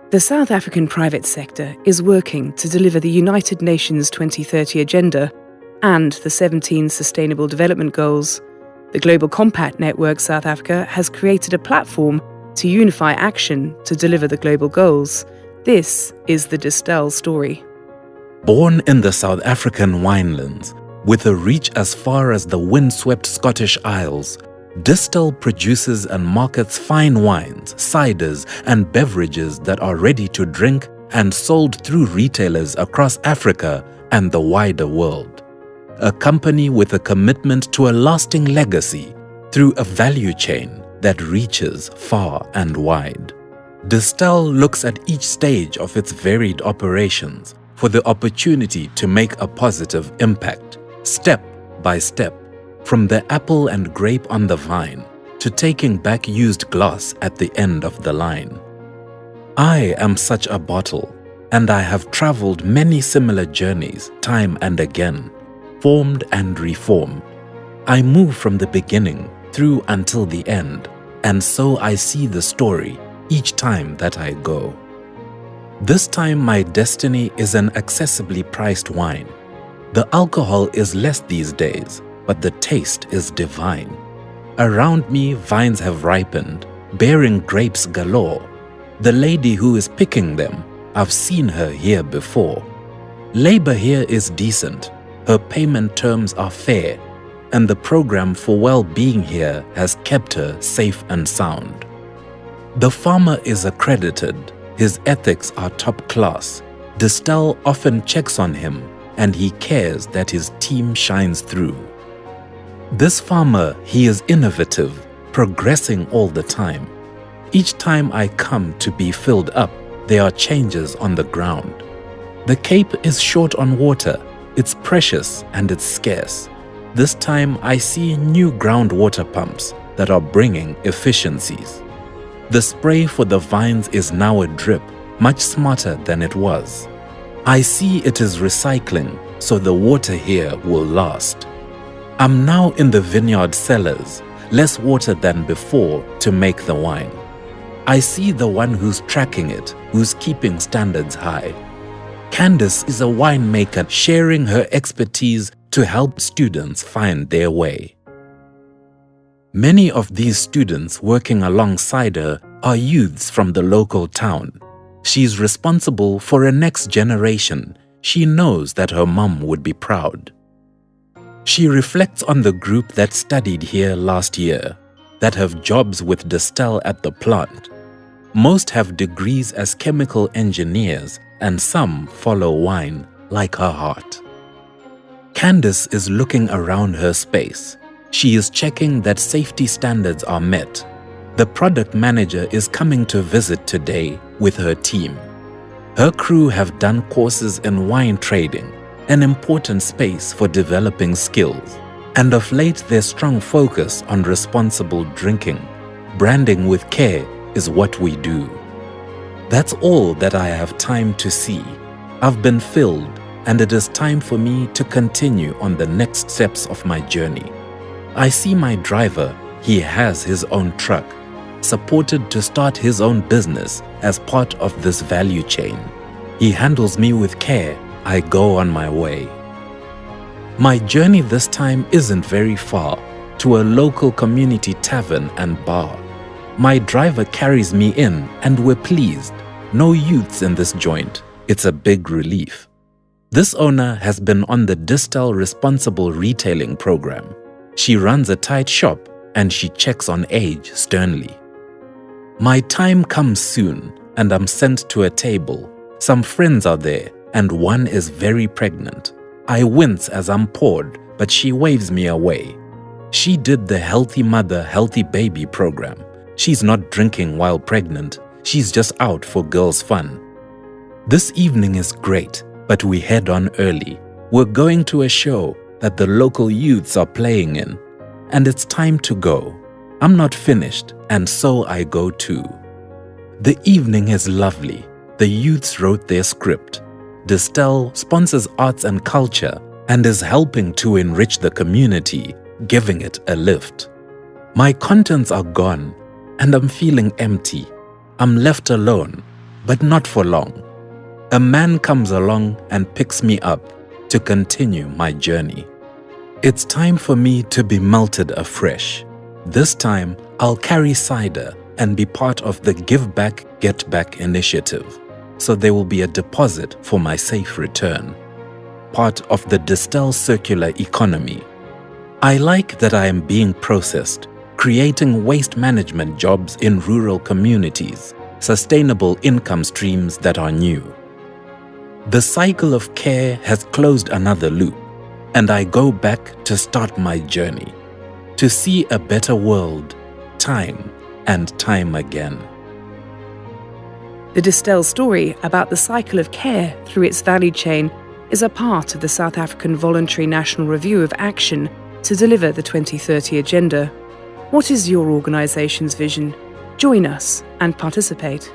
The South African private sector is working to deliver the United Nations 2030 Agenda and the 17 Sustainable Development Goals. The Global Compact Network South Africa has created a platform to unify action to deliver the global goals. This is the Distell story. Born in the South African winelands, with a reach as far as the windswept Scottish Isles, Distell produces and markets fine wines, ciders, and beverages that are ready to drink and sold through retailers across Africa and the wider world. A company with a commitment to a lasting legacy through a value chain that reaches far and wide. Distell looks at each stage of its varied operations for the opportunity to make a positive impact, step by step, from the apple and grape on the vine to taking back used glass at the end of the line. I am such a bottle, and I have traveled many similar journeys time and again, formed and reformed. I move from the beginning through until the end, and so I see the story each time that I go. This time my destiny is an accessibly priced wine. The alcohol is less these days, but the taste is divine. Around me vines have ripened, bearing grapes galore. The lady who is picking them, I've seen her here before. Labor here is decent, her payment terms are fair, and the program for well-being here has kept her safe and sound. The farmer is accredited, his ethics are top class. Distell often checks on him, and he cares that his team shines through. This farmer, he is innovative, progressing all the time. Each time I come to be filled up, there are changes on the ground. The Cape is short on water, it's precious and it's scarce. This time I see new groundwater pumps that are bringing efficiencies. The spray for the vines is now a drip, much smarter than it was. I see it is recycling, so the water here will last. I'm now in the vineyard cellars, less water than before to make the wine. I see the one who's tracking it, who's keeping standards high. Candice is a winemaker sharing her expertise to help students find their way. Many of these students working alongside her are youths from the local town. She's responsible for a next generation. She knows that her mum would be proud. She reflects on the group that studied here last year, that have jobs with Distell at the plant. Most have degrees as chemical engineers, and some follow wine like her heart. Candice is looking around her space. She is checking that safety standards are met. The product manager is coming to visit today with her team. Her crew have done courses in wine trading, an important space for developing skills, and of late their strong focus on responsible drinking. Branding with care is what we do. That's all that I have time to see. I've been filled, and it is time for me to continue on the next steps of my journey. I see my driver, he has his own truck, supported to start his own business as part of this value chain. He handles me with care. I go on my way. My journey this time isn't very far, to a local community tavern and bar. My driver carries me in and we're pleased. No youths in this joint. It's a big relief. This owner has been on the Distell Responsible Retailing program. She runs a tight shop and she checks on age sternly. My time comes soon and I'm sent to a table. Some friends are there and one is very pregnant. I wince as I'm poured, but she waves me away. She did the Healthy Mother, Healthy Baby program. She's not drinking while pregnant. She's just out for girls' fun. This evening is great, but we head on early. We're going to a show that the local youths are playing in, and it's time to go. I'm not finished, and so I go too. The evening is lovely. The youths wrote their script. Distell sponsors arts and culture and is helping to enrich the community, giving it a lift. My contents are gone, and I'm feeling empty. I'm left alone. but not for long. A man comes along and picks me up to continue my journey. It's time for me to be melted afresh. This time, I'll carry cider and be part of the Give Back, Get Back initiative, so there will be a deposit for my safe return. Part of the Distell circular economy. I like that I am being processed, creating waste management jobs in rural communities, sustainable income streams that are new. The cycle of care has closed another loop, and I go back to start my journey, to see a better world, time and time again. The Distell story about the cycle of care through its value chain is a part of the South African Voluntary National Review of Action to deliver the 2030 Agenda. What is your organisation's vision? Join us and participate.